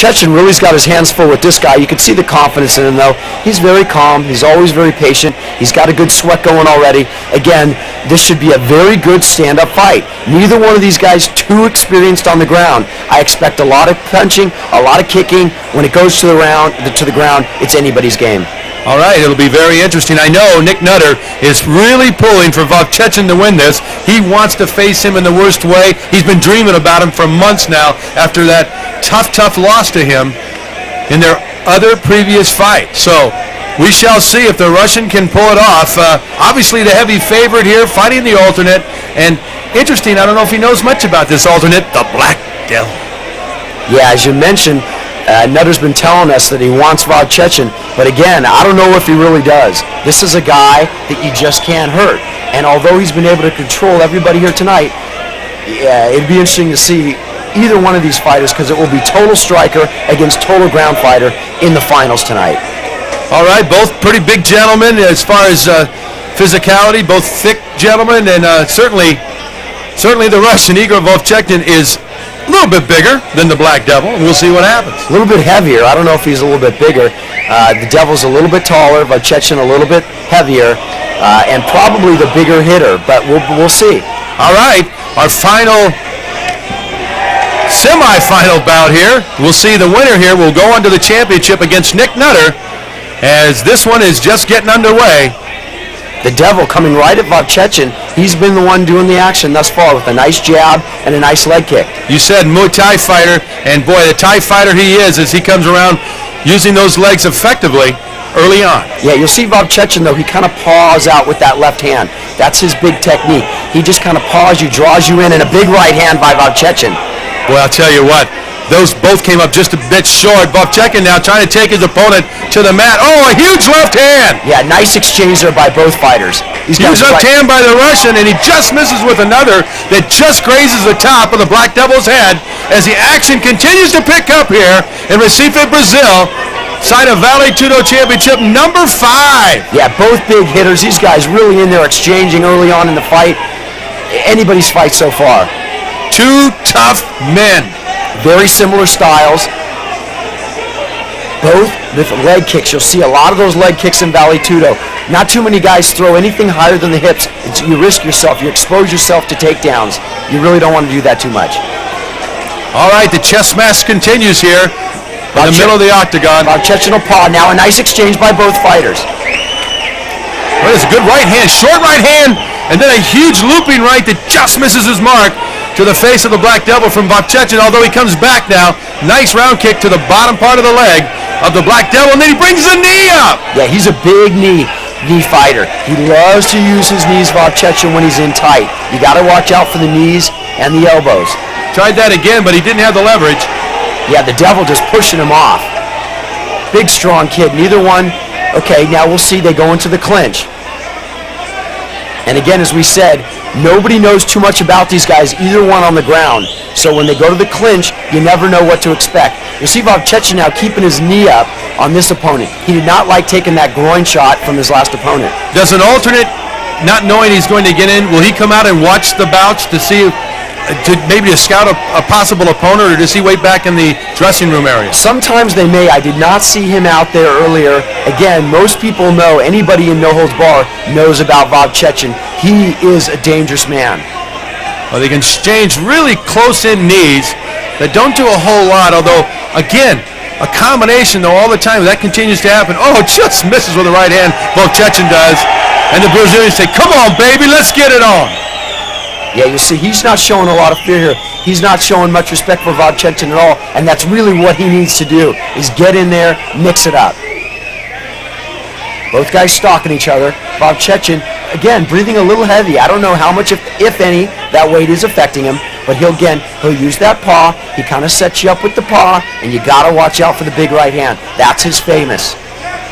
Vovchanchyn really's got his hands full with this guy. You can see the confidence in him, though. He's very calm. He's always very patient. He's got a good sweat going already. Again, this should be a very good stand-up fight. Neither one of these guys too experienced on the ground. I expect a lot of punching, a lot of kicking. When it goes to the ground, it's anybody's game. All right, it'll be very interesting. I know Nick Nutter is really pulling for Vovchanchyn to win this. He wants to face him in the worst way. He's been dreaming about him for months now after that tough loss to him in their other previous fight. So we shall see if the Russian can pull it off. Obviously the heavy favorite here, fighting the alternate. And interesting, I don't know if he knows much about this alternate, the Black Devil. Yeah, as you mentioned, Nutter's been telling us that he wants Vovchanchyn, but again, I don't know if he really does. This is a guy that you just can't hurt. And although he's been able to control everybody here tonight, yeah, it'd be interesting to see either one of these fighters, because it will be total striker against total ground fighter in the finals tonight. All right, both pretty big gentlemen as far as physicality, both thick gentlemen, and certainly the Russian, Igor Vovchanchyn, is a little bit bigger than the Black Devil, and we'll see what happens. A little bit heavier. I don't know if he's a little bit bigger. The Devil's a little bit taller, Vovchanchyn a little bit heavier, and probably the bigger hitter, but we'll see. All right, our final semi-final bout here. We'll see the winner here will go on to the championship against Nick Nutter, as this one is just getting underway. The Devil coming right at Vovchanchyn. He's been the one doing the action thus far with a nice jab and a nice leg kick. You said Muay Thai fighter, and boy, the Thai fighter he is as he comes around using those legs effectively early on. Yeah, you'll see Vovchanchyn, though, he kind of paws out with that left hand. That's his big technique. He just kind of paws you, draws you in a big right hand by Vovchanchyn. Boy, I'll tell you what, those both came up just a bit short. Vovchanchyn now trying to take his opponent to the mat. Oh, a huge left hand! Yeah, nice exchange there by both fighters. Huge left hand by the Russian, and he just misses with another that just grazes the top of the Black Devil's head as the action continues to pick up here in Recife, Brazil. Site of Vale Tudo Championship number 5. Yeah, both big hitters. These guys really in there exchanging early on in the fight. Anybody's fight so far. Two tough men. Very similar styles. Both with leg kicks. You'll see a lot of those leg kicks in Vale Tudo. Not too many guys throw anything higher than the hips. You risk yourself. You expose yourself to takedowns. You really don't want to do that too much. All right, the chess match continues here in the middle of the octagon. Vovchanchyn will paw. Now a nice exchange by both fighters. Well, it's a good right hand, short right hand, and then a huge looping right that just misses his mark to the face of the Black Devil from Vovchanchyn, although he comes back now. Nice round kick to the bottom part of the leg of the Black Devil, and then he brings the knee up. Yeah, he's a big knee fighter. He loves to use his knees, Vovchanchyn, when he's in tight. You got to watch out for the knees and the elbows. Tried that again, but he didn't have the leverage. Yeah, the Devil just pushing him off. Big, strong kid. Neither one. Okay, now we'll see. They go into the clinch. And again, as we said, nobody knows too much about these guys, either one on the ground. So when they go to the clinch, you never know what to expect. You see Vovchanchyn now keeping his knee up on this opponent. He did not like taking that groin shot from his last opponent. Does an alternate, not knowing he's going to get in, will he come out and watch the bouts to see, maybe to scout a possible opponent, or does he wait back in the dressing room area? Sometimes they may. I did not see him out there earlier. Again, most people know, anybody in No Holds Bar knows about Vovchanchyn. He is a dangerous man. Well, they can exchange really close-in knees that don't do a whole lot, although, again, a combination, though, all the time. That continues to happen. Oh, just misses with the right hand, Vovchanchyn does. And the Brazilians say, come on, baby, let's get it on. Yeah, you see, he's not showing a lot of fear here. He's not showing much respect for Vovchanchyn at all, and that's really what he needs to do, is get in there, mix it up. Both guys stalking each other. Vovchanchyn, again, breathing a little heavy. I don't know how much, if any, that weight is affecting him, but he'll use that paw. He kind of sets you up with the paw, and you got to watch out for the big right hand. That's his famous.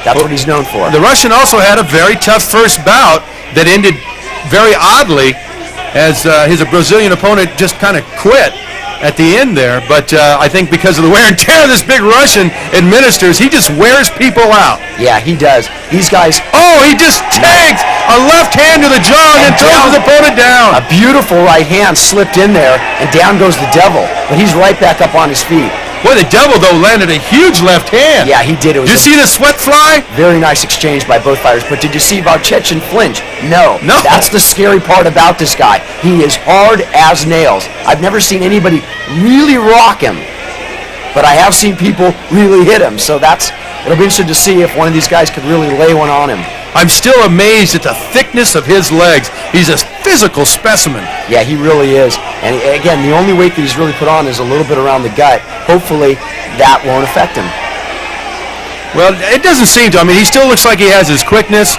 That's what he's known for. The Russian also had a very tough first bout that ended very oddly, as his Brazilian opponent just kind of quit at the end there. But I think because of the wear and tear this big Russian administers, he just wears people out. Yeah, he does. These guys... Oh, he just takes a left hand to the jaw and then throws his opponent down. A beautiful right hand slipped in there, and down goes the Devil. But he's right back up on his feet. Boy, the Devil, though, landed a huge left hand. Yeah, he did. It was Did you see the sweat fly? very nice exchange by both fighters. But did you see Vovchanchyn flinch? No. No. That's the scary part about this guy. He is hard as nails. I've never seen anybody really rock him, but I have seen people really hit him. So it'll be interesting to see if one of these guys could really lay one on him. I'm still amazed at the thickness of his legs. He's a physical specimen. Yeah, he really is. And again, the only weight that he's really put on is a little bit around the gut. Hopefully, that won't affect him. Well, it doesn't seem to. I mean, he still looks like he has his quickness,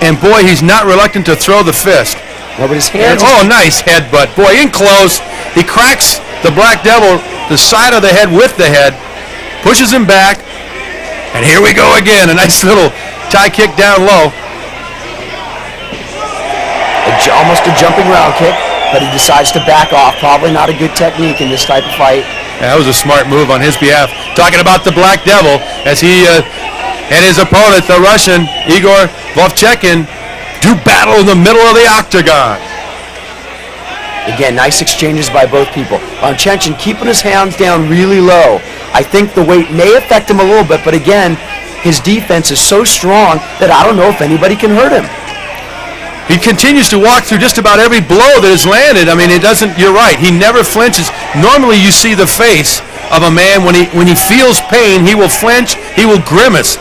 and boy, he's not reluctant to throw the fist. No, but his hands... Oh, nice headbutt. Boy, in close, he cracks the Black Devil the side of the head with the head, pushes him back, and here we go again. A nice little tie kick down low. Almost a jumping round kick, but he decides to back off. Probably not a good technique in this type of fight. That was a smart move on his behalf. Talking about the Black Devil, as he and his opponent, the Russian, Igor Vovchanchyn, do battle in the middle of the octagon. Again, nice exchanges by both people. Vovchanchyn keeping his hands down really low. I think the weight may affect him a little bit, but again, his defense is so strong that I don't know if anybody can hurt him. He continues to walk through just about every blow that is landed. I mean, it doesn't, you're right, he never flinches. Normally you see the face of a man when he feels pain, he will flinch, he will grimace.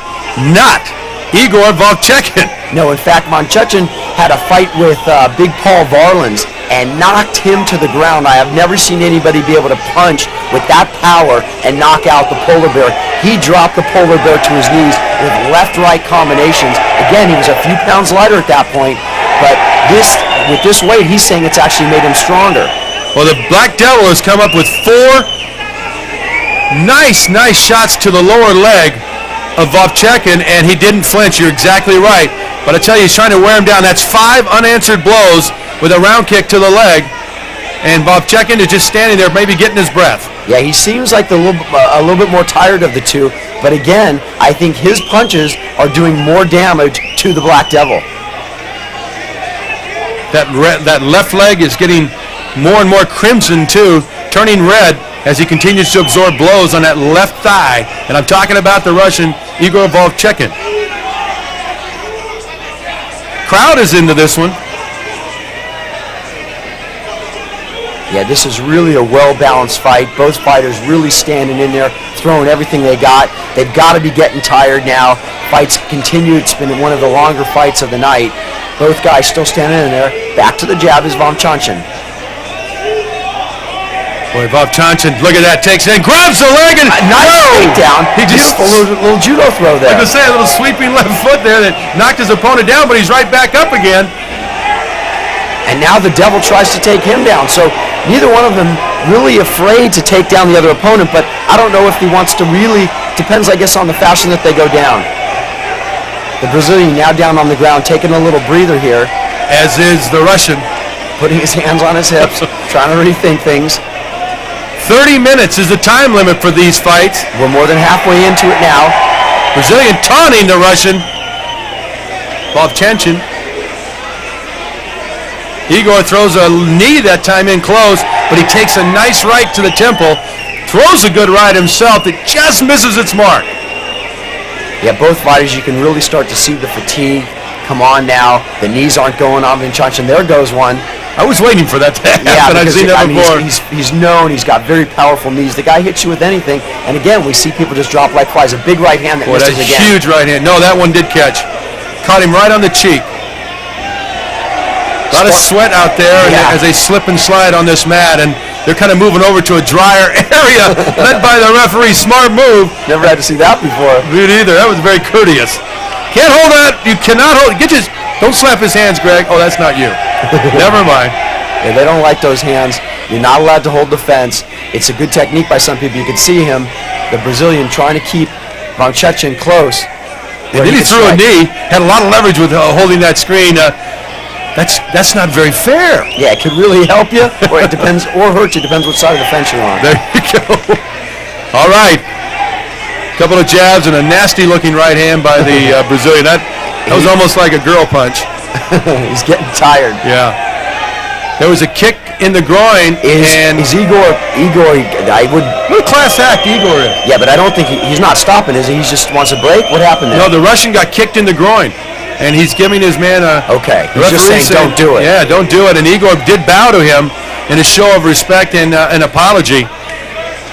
Not Igor Vovchanchyn. No, in fact, Vovchanchyn had a fight with Big Paul Varlins and knocked him to the ground. I have never seen anybody be able to punch with that power and knock out the polar bear. He dropped the polar bear to his knees with left-right combinations. Again, he was a few pounds lighter at that point, but with this weight, he's saying it's actually made him stronger. Well, the Black Devil has come up with 4 nice shots to the lower leg of Vovchanchyn, and he didn't flinch. You're exactly right. But I tell you, he's trying to wear him down. That's 5 unanswered blows with a round kick to the leg, and Vovchanchyn is just standing there, maybe getting his breath. Yeah, he seems like a little bit more tired of the two, but again, I think his punches are doing more damage to the Black Devil. That left leg is getting more and more crimson too, turning red as he continues to absorb blows on that left thigh. And I'm talking about the Russian Igor Vovchanchyn. Crowd is into this one. Yeah, this is really a well-balanced fight. Both fighters really standing in there, throwing everything they got. They've got to be getting tired now. Fights continue. It's been one of the longer fights of the night. Both guys still standing in there. Back to the jab is Vovchanchyn. Boy, Vovchanchyn, look at that, takes it in, grabs the leg, and nice takedown. He just, beautiful little judo throw there. Like I say, a little sweeping left foot there that knocked his opponent down, but he's right back up again. And now the Devil tries to take him down. So neither one of them really afraid to take down the other opponent, but I don't know if he wants to really, depends I guess on the fashion that they go down. The Brazilian now down on the ground, taking a little breather here. As is the Russian. Putting his hands on his hips, trying to rethink things. 30 minutes is the time limit for these fights. We're more than halfway into it now. Brazilian taunting the Russian. Vovchanchyn. Igor throws a knee that time in close, but he takes a nice right to the temple. Throws a good right himself that just misses its mark. Yeah, both fighters, you can really start to see the fatigue. Come on now. The knees aren't going on Vovchanchyn. There goes one. I was waiting for that to happen. Yeah, I've seen that before. He's known. He's got very powerful knees. The guy hits you with anything. And again, we see people just drop like flies. A big right hand that misses that's again. Huge right hand. No, that one did catch. Caught him right on the cheek. A lot of sweat out there as they slip and slide on this mat, and they're kind of moving over to a drier area, led by the referee. Smart move. Never had to see that before. Me neither. That was very courteous. Can't hold that. You cannot hold. Don't slap his hands, Greg. Oh, that's not you. Never mind. Yeah, they don't like those hands. You're not allowed to hold the fence. It's a good technique by some people. You can see him, the Brazilian, trying to keep Vovchanchyn close. And then he threw a knee. Had a lot of leverage with holding that screen. That's not very fair. Yeah, it could really help you, or it depends, or hurt you. Depends what side of the fence you're on. There you go. All right. Couple of jabs and a nasty-looking right hand by the Brazilian. That was almost like a girl punch. He's getting tired. Yeah. There was a kick in the groin, and Is Igor, I would, what a class act Igor is. yeah, but I don't think he's not stopping, is he? He just wants a break? What happened there? No, the Russian got kicked in the groin, and he's giving his man a... Okay, the he's just referee saying don't do it. Yeah, don't do it, and Igor did bow to him in a show of respect and an apology.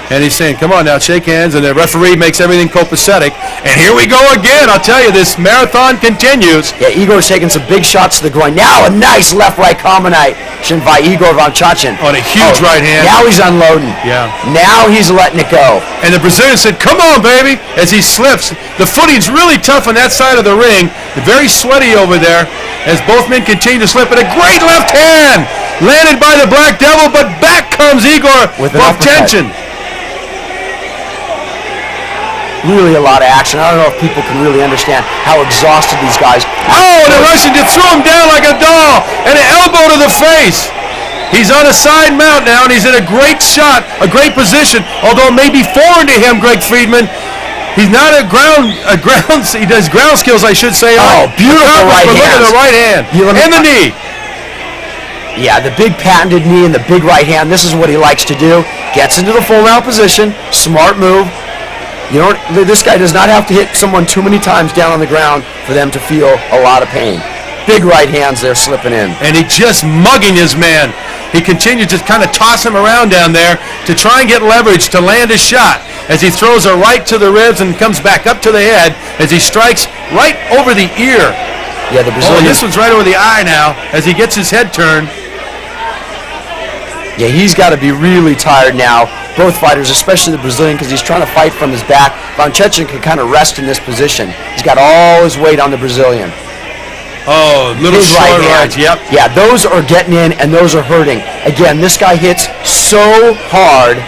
And he's saying, come on now, shake hands, and the referee makes everything copacetic. And here we go again. I'll tell you, this marathon continues. Yeah, Igor's taking some big shots to the groin. Now a nice left-right combination by Igor Vovchanchyn. On a huge right hand. Now he's unloading. Yeah. Now he's letting it go. And the Brazilian said, come on, baby, as he slips. The footing's really tough on that side of the ring. Very sweaty over there as both men continue to slip. And a great left hand landed by the Black Devil, but back comes Igor With an Vovchanchyn. Really a lot of action. I don't know if people can really understand how exhausted these guys are. Oh, the Russian just threw him down like a doll, and an elbow to the face. He's on a side mount now, and he's in a great shot, a great position, although it may be foreign to him, Greg Friedman. He's not he does ground skills, I should say. Oh, beautiful right hand. Look at the right hand. And the knee. Yeah, the big patented knee and the big right hand. This is what he likes to do. Gets into the full mount position. Smart move. You know, this guy does not have to hit someone too many times down on the ground for them to feel a lot of pain. Big right hands there slipping in. And he just mugging his man. He continues to kind of toss him around down there to try and get leverage to land a shot as he throws a right to the ribs and comes back up to the head as he strikes right over the ear. Yeah, the Brazilian. Oh, this one's right over the eye now as he gets his head turned. Yeah, he's got to be really tired now. Both fighters, especially the Brazilian, because he's trying to fight from his back. Vovchanchyn can kind of rest in this position. He's got all his weight on the Brazilian. Oh, little His short right rights, yep. Yeah, those are getting in and those are hurting. Again, this guy hits so hard,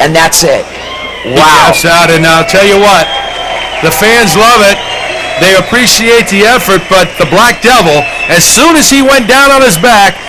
and that's it. He Wow. taps out, and I'll tell you what, the fans love it. They appreciate the effort, but the Black Devil, as soon as he went down on his back,